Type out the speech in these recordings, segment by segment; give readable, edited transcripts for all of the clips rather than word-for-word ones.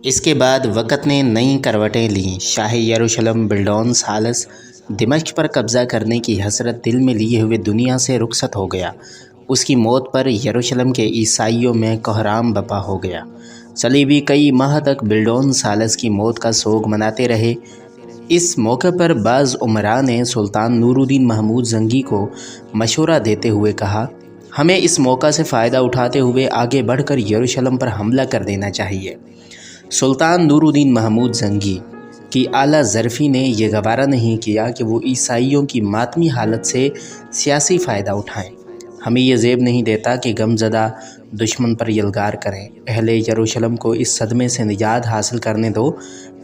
اس کے بعد وقت نے نئی کروٹیں لیں۔ شاہ یروشلم بلڈون ثالث دمشق پر قبضہ کرنے کی حسرت دل میں لیے ہوئے دنیا سے رخصت ہو گیا۔ اس کی موت پر یروشلم کے عیسائیوں میں کوہرام برپا ہو گیا۔ صلیبی کئی ماہ تک بلڈون ثالث کی موت کا سوگ مناتے رہے۔ اس موقع پر بعض امراء نے سلطان نور الدین محمود زنگی کو مشورہ دیتے ہوئے کہا، ہمیں اس موقع سے فائدہ اٹھاتے ہوئے آگے بڑھ کر یروشلم پر حملہ کر دینا چاہیے۔ سلطان نور الدین محمود زنگی کی اعلیٰ ظرفی نے یہ گوارا نہیں کیا کہ وہ عیسائیوں کی ماتمی حالت سے سیاسی فائدہ اٹھائیں۔ ہمیں یہ زیب نہیں دیتا کہ غمزدہ دشمن پر یلغار کریں۔ اہل یروشلم کو اس صدمے سے نجات حاصل کرنے دو،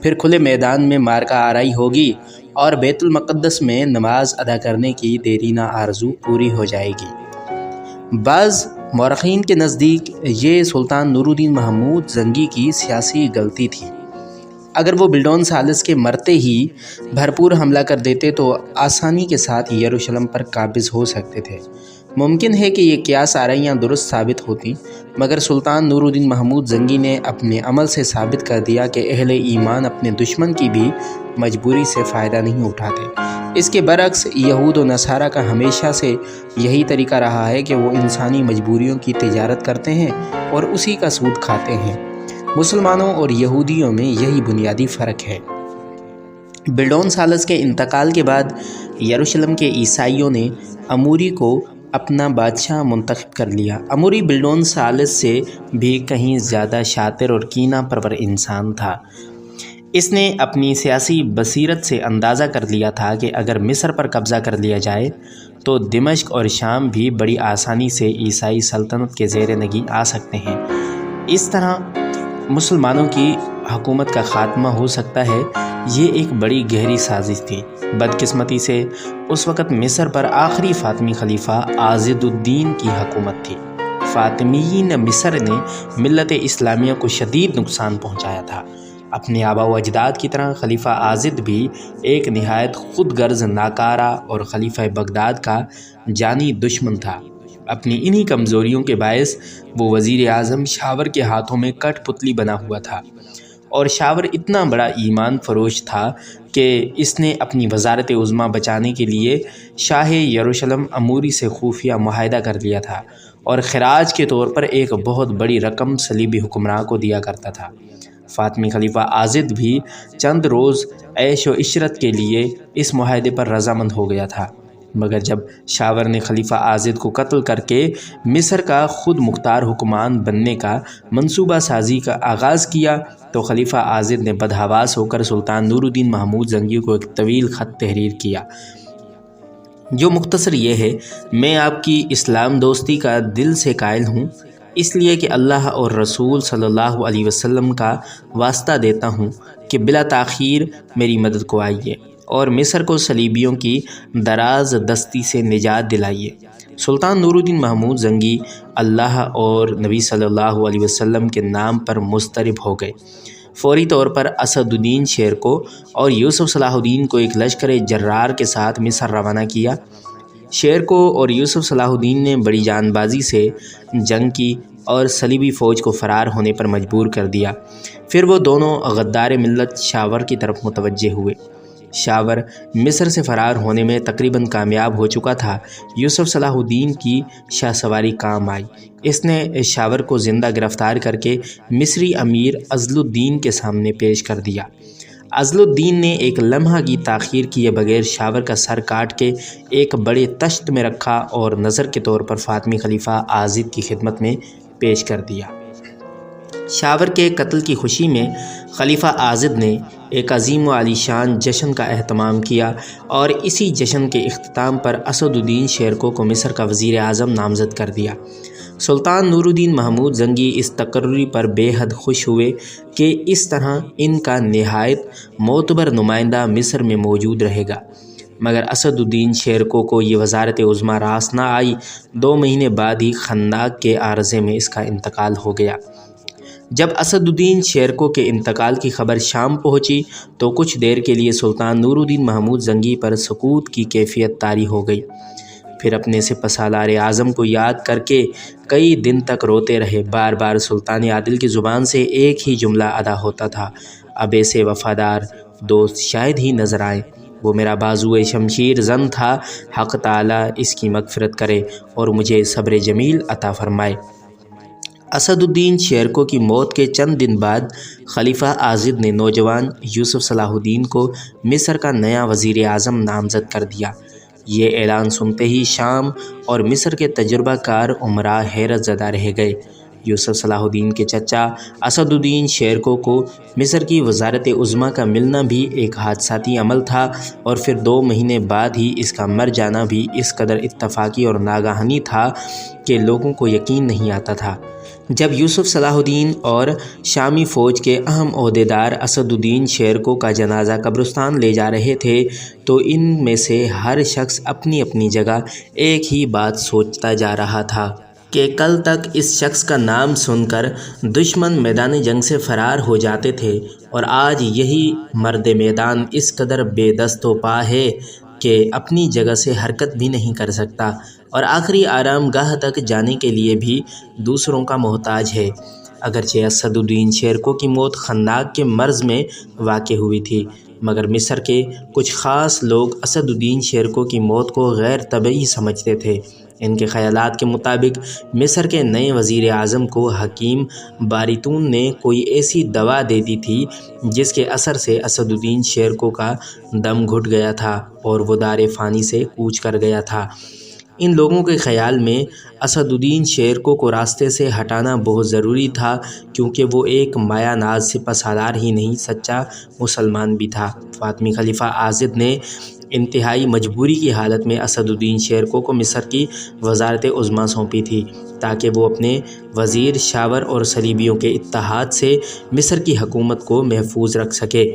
پھر کھلے میدان میں معرکہ آرائی ہوگی اور بیت المقدس میں نماز ادا کرنے کی دیرینہ آرزو پوری ہو جائے گی۔ بعض مورخین کے نزدیک یہ سلطان نور الدین محمود زنگی کی سیاسی غلطی تھی۔ اگر وہ بلڈون ثالث کے مرتے ہی بھرپور حملہ کر دیتے تو آسانی کے ساتھ یروشلم پر قابض ہو سکتے تھے۔ ممکن ہے کہ یہ قیاس آرائیاں درست ثابت ہوتی، مگر سلطان نور الدین محمود زنگی نے اپنے عمل سے ثابت کر دیا کہ اہل ایمان اپنے دشمن کی بھی مجبوری سے فائدہ نہیں اٹھاتے۔ اس کے برعکس یہود و نصارہ کا ہمیشہ سے یہی طریقہ رہا ہے کہ وہ انسانی مجبوریوں کی تجارت کرتے ہیں اور اسی کا سود کھاتے ہیں۔ مسلمانوں اور یہودیوں میں یہی بنیادی فرق ہے۔ بلڈون ثالث کے انتقال کے بعد یروشلم کے عیسائیوں نے اموری کو اپنا بادشاہ منتخب کر لیا۔ اموری بلڈون ثالث سے بھی کہیں زیادہ شاطر اور کینہ پرور انسان تھا۔ اس نے اپنی سیاسی بصیرت سے اندازہ کر لیا تھا کہ اگر مصر پر قبضہ کر لیا جائے تو دمشق اور شام بھی بڑی آسانی سے عیسائی سلطنت کے زیر نگیں آ سکتے ہیں۔ اس طرح مسلمانوں کی حکومت کا خاتمہ ہو سکتا ہے۔ یہ ایک بڑی گہری سازش تھی۔ بدقسمتی سے اس وقت مصر پر آخری فاطمی خلیفہ عاضد الدین کی حکومت تھی۔ فاطمیین مصر نے ملت اسلامیہ کو شدید نقصان پہنچایا تھا۔ اپنے آبا و اجداد کی طرح خلیفہ عاضد بھی ایک نہایت خود غرض ناکارہ اور خلیفہ بغداد کا جانی دشمن تھا۔ اپنی انہی کمزوریوں کے باعث وہ وزیر اعظم شاور کے ہاتھوں میں کٹ پتلی بنا ہوا تھا، اور شاور اتنا بڑا ایمان فروش تھا کہ اس نے اپنی وزارت عظمیٰ بچانے کے لیے شاہ یروشلم اموری سے خفیہ معاہدہ کر لیا تھا اور خراج کے طور پر ایک بہت بڑی رقم صلیبی حکمراں کو دیا کرتا تھا۔ فاطمی خلیفہ عاضد بھی چند روز عیش و عشرت کے لیے اس معاہدے پر رضامند ہو گیا تھا، مگر جب شاور نے خلیفہ عاضد کو قتل کر کے مصر کا خود مختار حکمران بننے کا منصوبہ سازی کا آغاز کیا تو خلیفہ عاضد نے بدحواس ہو کر سلطان نور الدین محمود زنگی کو ایک طویل خط تحریر کیا، جو مختصر یہ ہے: میں آپ کی اسلام دوستی کا دل سے قائل ہوں، اس لیے کہ اللہ اور رسول صلی اللہ علیہ وسلم کا واسطہ دیتا ہوں کہ بلا تاخیر میری مدد کو آئیے اور مصر کو صلیبیوں کی دراز دستی سے نجات دلائیے۔ سلطان نور الدین محمود زنگی اللہ اور نبی صلی اللہ علیہ وسلم کے نام پر مضطرب ہو گئے۔ فوری طور پر اسد الدین شیرکو اور یوسف صلاح الدین کو ایک لشکر جرار کے ساتھ مصر روانہ کیا۔ شیرکو اور یوسف صلاح الدین نے بڑی جان بازی سے جنگ کی اور صلیبی فوج کو فرار ہونے پر مجبور کر دیا۔ پھر وہ دونوں غدار ملت شاور کی طرف متوجہ ہوئے۔ شاور مصر سے فرار ہونے میں تقریباً کامیاب ہو چکا تھا۔ یوسف صلاح الدین کی شاہ سواری کام آئی۔ اس نے شاور کو زندہ گرفتار کر کے مصری امیر عضل الدین کے سامنے پیش کر دیا۔ عضل الدین نے ایک لمحہ کی تاخیر کیے بغیر شاور کا سر کاٹ کے ایک بڑے تشت میں رکھا اور نذر کے طور پر فاطمی خلیفہ عاضد کی خدمت میں پیش کر دیا۔ شاور کے قتل کی خوشی میں خلیفہ عاضد نے ایک عظیم و عالی شان جشن کا اہتمام کیا اور اسی جشن کے اختتام پر اسد الدین شیرکو کو مصر کا وزیر اعظم نامزد کر دیا۔ سلطان نور الدین محمود زنگی اس تقرری پر بے حد خوش ہوئے کہ اس طرح ان کا نہایت معتبر نمائندہ مصر میں موجود رہے گا، مگر اسد الدین شیرکو کو یہ وزارت عظمیٰ راس نہ آئی۔ 2 مہینے بعد ہی خندق کے عارضے میں اس کا انتقال ہو گیا۔ جب اسد الدین شیرکو کے انتقال کی خبر شام پہنچی تو کچھ دیر کے لیے سلطان نور الدین محمود زنگی پر سکوت کی کیفیت طاری ہو گئی۔ پھر اپنے سپہ سالار اعظم کو یاد کر کے کئی دن تک روتے رہے۔ بار بار سلطان عادل کی زبان سے ایک ہی جملہ ادا ہوتا تھا، اب ایسے وفادار دوست شاید ہی نظر آئیں۔ وہ میرا بازوئے شمشیر زن تھا، حق تعالیٰ اس کی مغفرت کرے اور مجھے صبر جمیل عطا فرمائے۔ اسد الدین شیرکو کی موت کے چند دن بعد خلیفہ عاضد نے نوجوان یوسف صلاح الدین کو مصر کا نیا وزیر اعظم نامزد کر دیا۔ یہ اعلان سنتے ہی شام اور مصر کے تجربہ کار امراء حیرت زدہ رہ گئے۔ یوسف صلاح الدین کے چچا اسد الدین شیرکو کو مصر کی وزارت عظمیٰ کا ملنا بھی ایک حادثاتی عمل تھا، اور پھر 2 مہینے بعد ہی اس کا مر جانا بھی اس قدر اتفاقی اور ناگہانی تھا کہ لوگوں کو یقین نہیں آتا تھا۔ جب یوسف صلاح الدین اور شامی فوج کے اہم عہدیدار اسد الدین شیرکو کا جنازہ قبرستان لے جا رہے تھے تو ان میں سے ہر شخص اپنی اپنی جگہ ایک ہی بات سوچتا جا رہا تھا کہ کل تک اس شخص کا نام سن کر دشمن میدان جنگ سے فرار ہو جاتے تھے، اور آج یہی مرد میدان اس قدر بے دست و پا ہے کہ اپنی جگہ سے حرکت بھی نہیں کر سکتا، اور آخری آرام گاہ تک جانے کے لیے بھی دوسروں کا محتاج ہے۔ اگرچہ اسد الدین شیرکو کی موت خندق کے مرز میں واقع ہوئی تھی، مگر مصر کے کچھ خاص لوگ اسد الدین شیرکو کی موت کو غیر طبیعی سمجھتے تھے۔ ان کے خیالات کے مطابق مصر کے نئے وزیر اعظم کو حکیم باریتون نے کوئی ایسی دوا دے دی تھی جس کے اثر سے اسد الدین شیرکو کا دم گھٹ گیا تھا اور وہ دار فانی سے کوچ کر گیا تھا۔ ان لوگوں کے خیال میں اسد الدین شیرکو کو راستے سے ہٹانا بہت ضروری تھا، کیونکہ وہ ایک مایہ ناز سپہ سالار ہی نہیں، سچا مسلمان بھی تھا۔ فاطمی خلیفہ عاضد نے انتہائی مجبوری کی حالت میں اسد الدین شیرکو کو مصر کی وزارت عظمیٰ سونپی تھی تاکہ وہ اپنے وزیر شاور اور صلیبیوں کے اتحاد سے مصر کی حکومت کو محفوظ رکھ سکے۔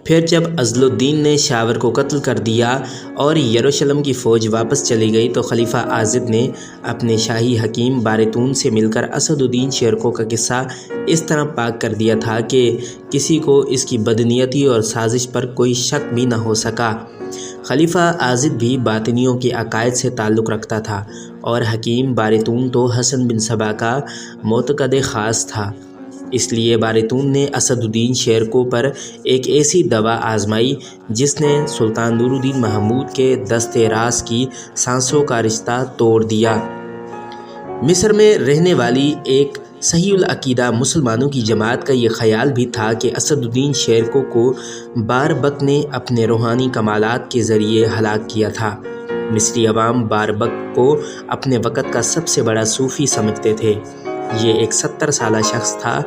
پھر جب عزل الدین نے شاور کو قتل کر دیا اور یروشلم کی فوج واپس چلی گئی تو خلیفہ عاضد نے اپنے شاہی حکیم باریتون سے مل کر اسد الدین شیرکو کا قصہ اس طرح پاک کر دیا تھا کہ کسی کو اس کی بدنیتی اور سازش پر کوئی شک بھی نہ ہو سکا۔ خلیفہ عاضد بھی باطنیوں کے عقائد سے تعلق رکھتا تھا، اور حکیم باریتون تو حسن بن صبا کا معتقد خاص تھا۔ اس لیے باریتون نے اسد الدین شیرکو پر ایک ایسی دوا آزمائی جس نے سلطان نور الدین محمود کے دست راست کی سانسوں کا رشتہ توڑ دیا۔ مصر میں رہنے والی ایک صحیح العقیدہ مسلمانوں کی جماعت کا یہ خیال بھی تھا کہ اسد الدین شیرکو کو باربک نے اپنے روحانی کمالات کے ذریعے ہلاک کیا تھا۔ مصری عوام باربک کو اپنے وقت کا سب سے بڑا صوفی سمجھتے تھے۔ یہ ایک 70 سالہ شخص تھا،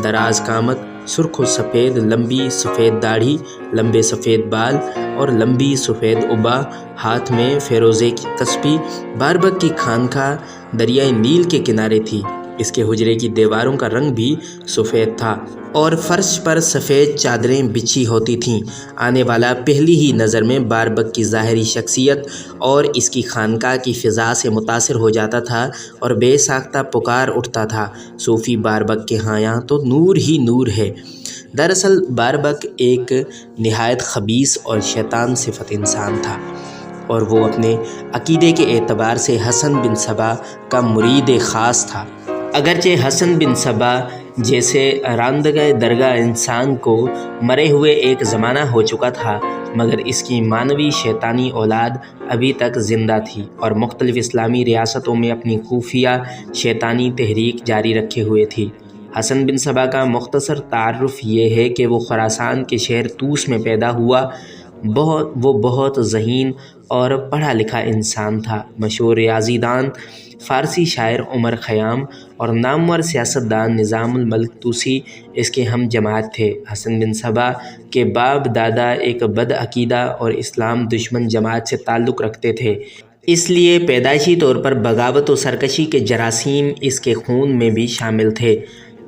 دراز قامت، سرخ و سفید لمبی سفید داڑھی، لمبے سفید بال اور لمبی سفید عبا، ہاتھ میں فیروزے کی تسبیح۔ باربک کی خانقاہ دریائے نیل کے کنارے تھی۔ اس کے حجرے کی دیواروں کا رنگ بھی سفید تھا اور فرش پر سفید چادریں بچھی ہوتی تھیں۔ آنے والا پہلی ہی نظر میں باربک کی ظاہری شخصیت اور اس کی خانقاہ کی فضا سے متاثر ہو جاتا تھا اور بے ساختہ پکار اٹھتا تھا، صوفی باربک کے ہاں تو نور ہی نور ہے۔ دراصل باربک ایک نہایت خبیث اور شیطان صفت انسان تھا، اور وہ اپنے عقیدے کے اعتبار سے حسن بن صبا کا مرید خاص تھا۔ اگرچہ حسن بن صبا جیسے راندگہ درگاہ انسان کو مرے ہوئے ایک زمانہ ہو چکا تھا، مگر اس کی معنوی شیطانی اولاد ابھی تک زندہ تھی اور مختلف اسلامی ریاستوں میں اپنی خفیہ شیطانی تحریک جاری رکھے ہوئے تھی۔ حسن بن صبا کا مختصر تعارف یہ ہے کہ وہ خراسان کے شہر طوس میں پیدا ہوا۔ وہ بہت ذہین اور پڑھا لکھا انسان تھا۔ مشہور ریاضی دان، فارسی شاعر عمر خیام اور نامور سیاستدان نظام الملک طوسی اس کے ہم جماعت تھے۔ حسن بن صبا کے باپ دادا ایک بد عقیدہ اور اسلام دشمن جماعت سے تعلق رکھتے تھے، اس لیے پیدائشی طور پر بغاوت و سرکشی کے جراثیم اس کے خون میں بھی شامل تھے۔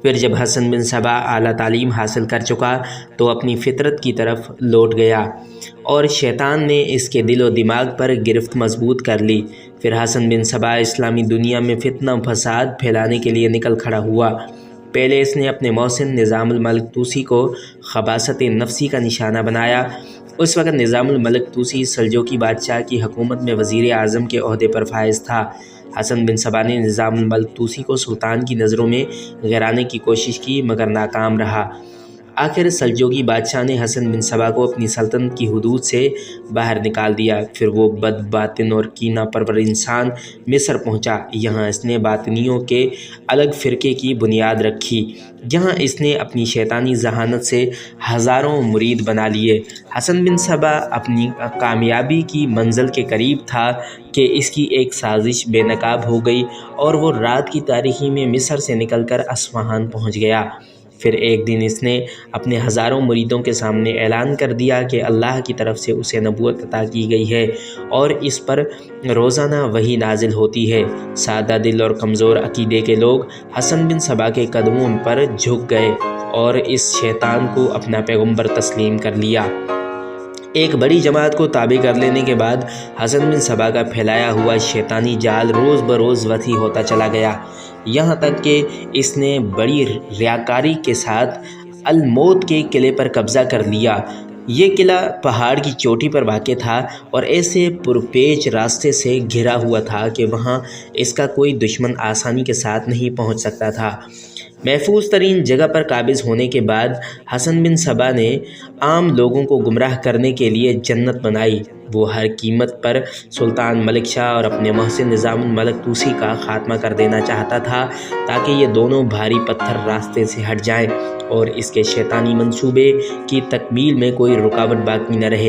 پھر جب حسن بن صبا اعلیٰ تعلیم حاصل کر چکا تو اپنی فطرت کی طرف لوٹ گیا اور شیطان نے اس کے دل و دماغ پر گرفت مضبوط کر لی۔ پھر حسن بن صبا اسلامی دنیا میں فتنہ و فساد پھیلانے کے لیے نکل کھڑا ہوا۔ پہلے اس نے اپنے محسن نظام الملک طوسی کو خباثت نفسی کا نشانہ بنایا۔ اس وقت نظام الملک طوسی سلجوقی بادشاہ کی حکومت میں وزیر اعظم کے عہدے پر فائز تھا۔ حسن بن صبا نے نظام الملک طوسی کو سلطان کی نظروں میں گرانے کی کوشش کی مگر ناکام رہا۔ آخر سلجوقی بادشاہ نے حسن بن صبا کو اپنی سلطنت کی حدود سے باہر نکال دیا۔ پھر وہ بد باطن اور کینہ پرور انسان مصر پہنچا۔ یہاں اس نے باطنیوں کے الگ فرقے کی بنیاد رکھی، جہاں اس نے اپنی شیطانی ذہانت سے ہزاروں مرید بنا لیے۔ حسن بن صبا اپنی کامیابی کی منزل کے قریب تھا کہ اس کی ایک سازش بے نقاب ہو گئی اور وہ رات کی تاریکی میں مصر سے نکل کر اصفہان پہنچ گیا۔ پھر ایک دن اس نے اپنے ہزاروں مریدوں کے سامنے اعلان کر دیا کہ اللہ کی طرف سے اسے نبوت عطا کی گئی ہے اور اس پر روزانہ وحی نازل ہوتی ہے۔ سادہ دل اور کمزور عقیدے کے لوگ حسن بن صبا کے قدموں پر جھک گئے اور اس شیطان کو اپنا پیغمبر تسلیم کر لیا۔ ایک بڑی جماعت کو تابع کر لینے کے بعد حسن بن صبا کا پھیلایا ہوا شیطانی جال روز بروز وسیع ہوتا چلا گیا، یہاں تک کہ اس نے بڑی ریاکاری کے ساتھ الموت کے قلعے پر قبضہ کر لیا۔ یہ قلعہ پہاڑ کی چوٹی پر واقع تھا اور ایسے پرپیچ راستے سے گھرا ہوا تھا کہ وہاں اس کا کوئی دشمن آسانی کے ساتھ نہیں پہنچ سکتا تھا۔ محفوظ ترین جگہ پر قابض ہونے کے بعد حسن بن صبا نے عام لوگوں کو گمراہ کرنے کے لیے جنت بنائی۔ وہ ہر قیمت پر سلطان ملک شاہ اور اپنے محسن نظام الملک طوسی کا خاتمہ کر دینا چاہتا تھا تاکہ یہ دونوں بھاری پتھر راستے سے ہٹ جائیں اور اس کے شیطانی منصوبے کی تکمیل میں کوئی رکاوٹ باقی نہ رہے۔